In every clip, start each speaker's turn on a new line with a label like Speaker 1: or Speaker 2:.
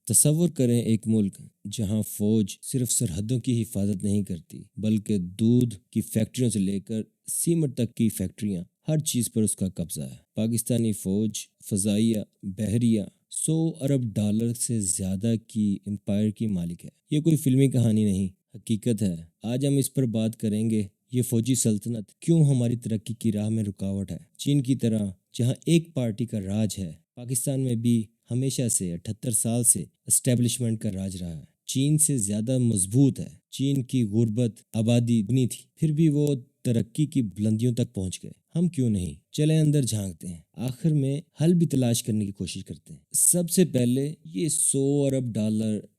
Speaker 1: تصور کریں ایک ملک جہاں فوج صرف سرحدوں کی حفاظت نہیں کرتی بلکہ دودھ کی فیکٹریوں سے لے کر سیمنٹ تک کی فیکٹریاں، ہر چیز پر اس کا قبضہ ہے۔ پاکستانی فوج فضائیہ، بحریہ $100 ارب سے زیادہ کی امپائر کی مالک ہے۔ یہ کوئی فلمی کہانی نہیں، حقیقت ہے۔ آج ہم اس پر بات کریں گے، یہ فوجی سلطنت کیوں ہماری ترقی کی راہ میں رکاوٹ ہے۔ چین کی طرح جہاں ایک پارٹی کا راج ہے، پاکستان میں بھی ہمیشہ سے 78 سال سے اسٹیبلشمنٹ کا راج رہا ہے۔ چین سے زیادہ مضبوط ہے۔ چین کی غربت آبادی دگنی تھی، پھر بھی وہ ترقی کی بلندیوں تک پہنچ گئے۔ ہم کیوں نہیں؟ چلیں اندر جھانکتے ہیں، آخر میں حل بھی تلاش کرنے کی کوشش کرتے ہیں۔ سب سے پہلے یہ $100 ارب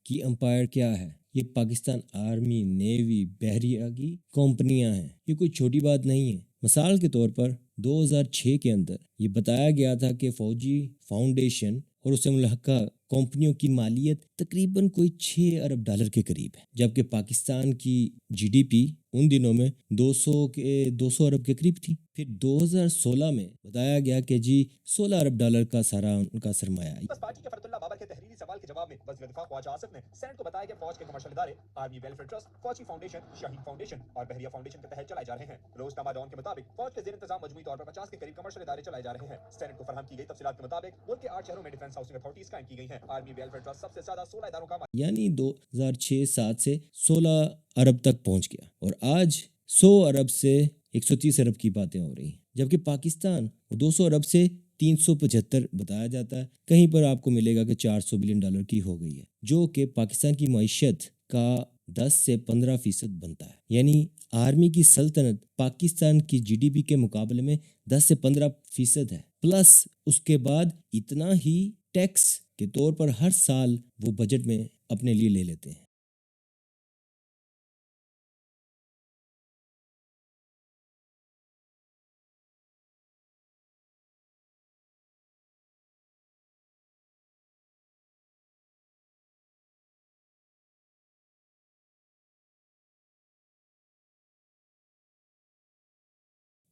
Speaker 1: کی امپائر کیا ہے؟ یہ پاکستان آرمی، نیوی، بحریہ کی کمپنیاں ہیں۔ یہ کوئی چھوٹی بات نہیں ہے۔ مثال کے طور پر 2006 کے اندر یہ بتایا گیا تھا کہ فوجی فاؤنڈیشن اور اس سے ملحقہ کمپنیوں کی مالیت تقریباً کوئی $6 ارب کے قریب ہے، جبکہ پاکستان کی جی ڈی پی ان دنوں میں 200 ارب کے قریب تھی۔ پھر 2016 میں بتایا گیا کہ جی $16 ارب کا سارا ان کا سرمایہ۔
Speaker 2: بس پارٹی کے فرد اللہ بابر کے تحریری سوال کے جواب میں وزیر دفاع خواجہ آصف نے سینٹ کو بتایا کہ فوج کے کمرشل ادارے آرمی ویلفیئر ٹرسٹ، فوجی فاؤنڈیشن، شہید فاؤنڈیشن اور بحریہ فاؤنڈیشن کے تحت چلائے جا رہے ہیں۔ روزنامہ ڈان کے مطابق فوج کے زیر انتظام مجموعی طور پر 50 کے قریب کمرشل ادارے چلائے جا رہے ہیں۔ سینٹ کو فراہم کی گئی تفصیلات کے مطابق ملک کے 8 شہروں میں ڈیفنس ہاؤسنگ اتھارٹیز قائم کی گئی ہیں۔ آرمی ویلفیئر ٹرسٹ سب سے زیادہ 16 اداروں کا
Speaker 1: یعنی 2006-7 سے 16 ارب تک پہنچ گیا، اور آج 100 ارب سے 130 ارب کی باتیں ہو رہی ہیں، جبکہ پاکستان 200 ارب سے 375 بتایا جاتا ہے۔ کہیں پر آپ کو ملے گا کہ $400 بلین کی ہو گئی ہے، جو کہ پاکستان کی معیشت کا 10 سے 15% بنتا ہے۔ یعنی آرمی کی سلطنت پاکستان کی جی ڈی پی کے مقابلے میں 10 سے 15% ہے، پلس اس کے بعد اتنا ہی ٹیکس کے طور پر ہر سال وہ بجٹ میں اپنے لیے لے لیتے ہیں۔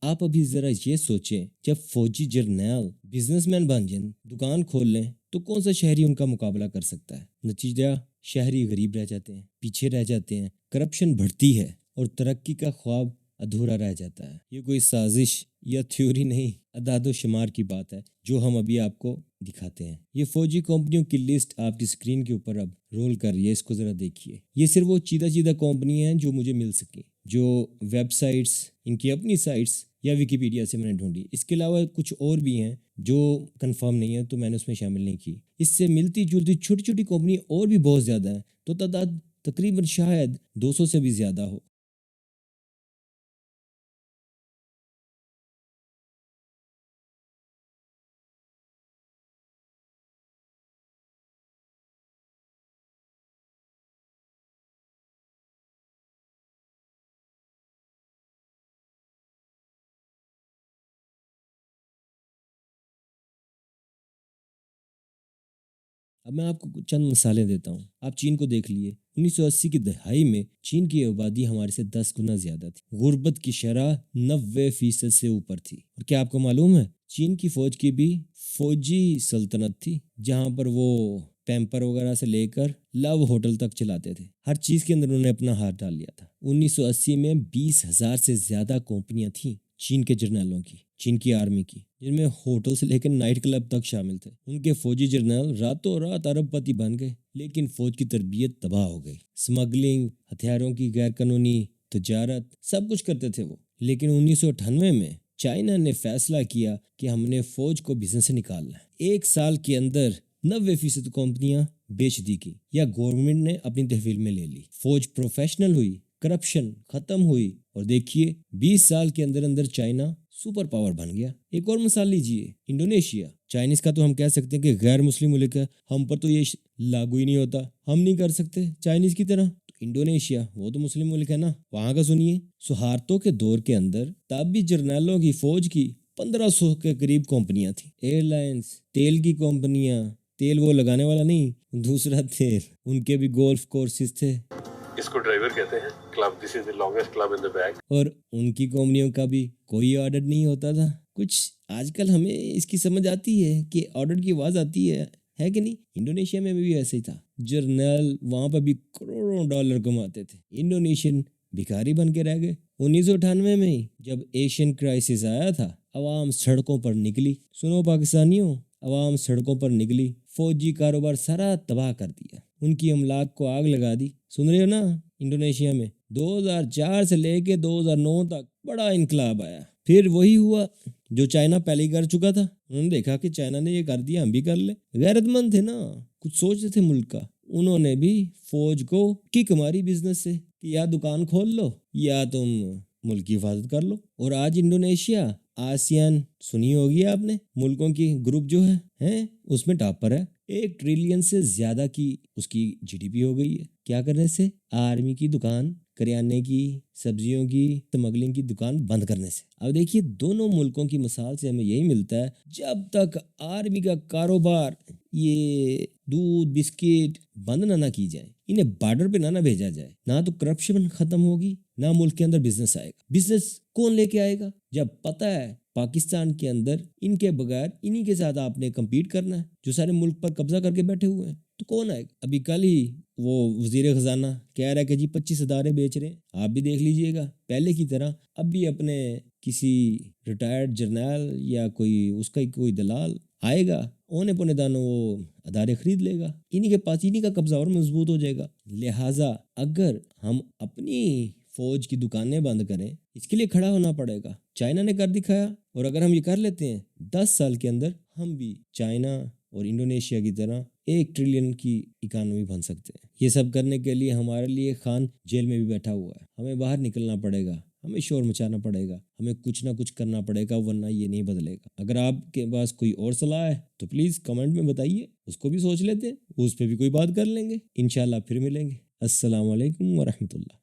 Speaker 1: آپ ابھی ذرا یہ سوچیں، جب فوجی جرنیل بزنس مین بن جائیں، دکان کھول لیں، تو کون سا شہری ان کا مقابلہ کر سکتا ہے؟ نتیجہ شہری غریب رہ جاتے ہیں، پیچھے رہ جاتے ہیں، کرپشن بڑھتی ہے اور ترقی کا خواب ادھورا رہ جاتا ہے۔ یہ کوئی سازش یا تھیوری نہیں، اعداد و شمار کی بات ہے جو ہم ابھی آپ کو دکھاتے ہیں۔ یہ فوجی کمپنیوں کی لسٹ آپ کی اسکرین کے اوپر اب رول کر رہی ہے، اس کو ذرا دیکھیے۔ یہ صرف وہ چیدہ کمپنیاں ہیں جو مجھے مل سکیں، جو ویب سائٹس، ان کی اپنی سائٹس یا ویکیپیڈیا سے میں نے ڈھونڈی۔ اس کے علاوہ کچھ اور بھی ہیں جو کنفرم نہیں ہے، تو میں نے اس میں شامل نہیں کی۔ اس سے ملتی جلتی چھوٹی چھوٹی کمپنی اور بھی بہت زیادہ ہیں، تو تعداد تقریباً شاید 200 سے بھی زیادہ ہو۔ اب میں آپ کو چند مثالیں دیتا ہوں۔ آپ چین کو دیکھ لیے، 1980 کی دہائی میں چین کی آبادی ہمارے سے 10 گنا زیادہ تھی، غربت کی شرح 90% سے اوپر تھی، اور کیا آپ کو معلوم ہے چین کی فوج کی بھی فوجی سلطنت تھی، جہاں پر وہ پیمپر وغیرہ سے لے کر لو ہوٹل تک چلاتے تھے، ہر چیز کے اندر انہوں نے اپنا ہاتھ ڈال لیا تھا۔ 1980 میں 20,000 سے زیادہ کمپنیاں تھیں چین کے جرنیلوں کی، چین کی آرمی کی، جن میں ہوٹل سے لے کے نائٹ کلب تک شامل تھے۔ ان کے فوجی جرنیل راتوں رات ارب پتی بن گئے، لیکن فوج کی تربیت تباہ ہو گئی۔ سمگلنگ، ہتھیاروں کی غیر قانونی تجارت، سب کچھ کرتے تھے وہ۔ لیکن 1998 میں چائنا نے فیصلہ کیا کہ ہم نے فوج کو بزنس سے نکالنا ہے۔ 1 سال کے اندر 90% کمپنیاں بیچ دی گئی یا گورنمنٹ نے اپنی تحویل میں لے لی۔ فوج پروفیشنل ہوئی، کرپشن ختم ہوئی، اور دیکھیے 20 سال کے اندر اندر چائنا سپر پاور بن گیا۔ ایک اور مثال لیجئے، انڈونیشیا۔ چائنیز کا تو ہم کہہ سکتے ہیں کہ غیر مسلم ملک ہے، ہم پر تو یہ لاگو ہی نہیں ہوتا، ہم نہیں کر سکتے چائنیز کی طرح۔ تو انڈونیشیا وہ تو مسلم ملک ہے نا، وہاں کا سنیے۔ سہارتوں کے دور کے اندر تابی جرنیلوں کی فوج کی 1500 کے قریب کمپنیاں تھیں۔ ایئر لائنز، تیل کی کمپنیاں، تیل وہ لگانے والا نہیں، دوسرا تیل، ان کے بھی گولف کورسز تھے،
Speaker 3: اس کو ڈرائیور کہتے ہیں، club, this is the longest club in the bag,
Speaker 1: اور ان کی کمپنیوں کا بھی کوئی آڈٹ نہیں ہوتا تھا۔ کچھ آج کل ہمیں اس کی سمجھ آتی ہے کہ آڈٹ کی آواز آتی ہے، ہے کہ نہیں؟ انڈونیشیا میں بھی ایسے ہی تھا، جرنیل وہاں پہ بھی کروڑوں ڈالر کماتے تھے، انڈونیشین بھکاری بن کے رہ گئے۔ 1998 میں ہی جب ایشین کرائسس آیا تھا، عوام سڑکوں پر نکلی، سنو پاکستانیوں، عوام سڑکوں پر نکلی، فوجی کاروبار سارا تباہ کر دیا، ان کی املاک کو آگ لگا دی۔ سن رہے ہو نا؟ انڈونیشیا میں 2004 سے لے کے 2009 تک بڑا انقلاب آیا، پھر وہی ہوا جو چائنا پہلے ہی کر چکا تھا۔ انہوں نے دیکھا کہ چائنا نے یہ کر دیا، ہم بھی کر لیں، غیرت مند تھے نا، کچھ سوچتے تھے ملک کا۔ انہوں نے بھی فوج کو کک ماری بزنس سے کہ یا دکان کھول لو یا تم ملک کی حفاظت کر لو۔ اور آج انڈونیشیا آسیان سنی ہوگی آپ نے، ملکوں کی گروپ جو ہے اس میں ٹاپ پر ہے، 1 ٹریلین سے زیادہ کی اس کی جی ڈی پی ہو گئی ہے۔ کیا کرنے سے؟ آرمی کی دکان، کریانے کی، سبزیوں کی، اسمگلنگ کی دکان بند کرنے سے۔ اب دیکھیے دونوں ملکوں کی مثال سے ہمیں یہی ملتا ہے، جب تک آرمی کا کاروبار، یہ دودھ بسکٹ بند نہ کی جائے، انہیں بارڈر پہ نہ بھیجا جائے، نہ تو کرپشن ختم ہوگی، نہ ملک کے اندر بزنس آئے گا۔ بزنس کون لے کے آئے گا؟ جب پتہ ہے پاکستان کے اندر ان کے بغیر انہی کے ساتھ آپ نے کمپیٹ کرنا ہے، جو سارے ملک پر قبضہ کر کے بیٹھے ہوئے ہیں، تو کون آئے گا؟ ابھی کل ہی وہ وزیر خزانہ کہہ رہا ہے کہ جی 25 ادارے بیچ رہے ہیں، آپ بھی دیکھ لیجئے گا، پہلے کی طرح اب بھی اپنے کسی ریٹائرڈ جرنیل یا کوئی اس کا کوئی دلال آئے گا، اونے پونے دانوں وہ ادارے خرید لے گا، انہی کے پاس انہی کا قبضہ اور مضبوط ہو جائے گا۔ لہٰذا اگر ہم اپنی فوج کی دکانیں بند کریں، اس کے لیے کھڑا ہونا پڑے گا۔ چائنا نے کر دکھایا، اور اگر ہم یہ کر لیتے ہیں 10 سال کے اندر ہم بھی چائنا اور انڈونیشیا کی طرح 1 ٹریلین کی اکانومی بن سکتے ہیں۔ یہ سب کرنے کے لیے ہمارے لیے خان جیل میں بھی بیٹھا ہوا ہے، ہمیں باہر نکلنا پڑے گا، ہمیں شور مچانا پڑے گا، ہمیں کچھ نہ کچھ کرنا پڑے گا، ورنہ یہ نہیں بدلے گا۔ اگر آپ کے پاس کوئی اور صلاح ہے تو پلیز کمنٹ میں بتائیے، اس کو بھی سوچ لیتے ہیں، اس پہ بھی کوئی بات کر لیں گے۔ انشاءاللہ پھر ملیں گے۔ السلام علیکم ورحمۃ اللہ۔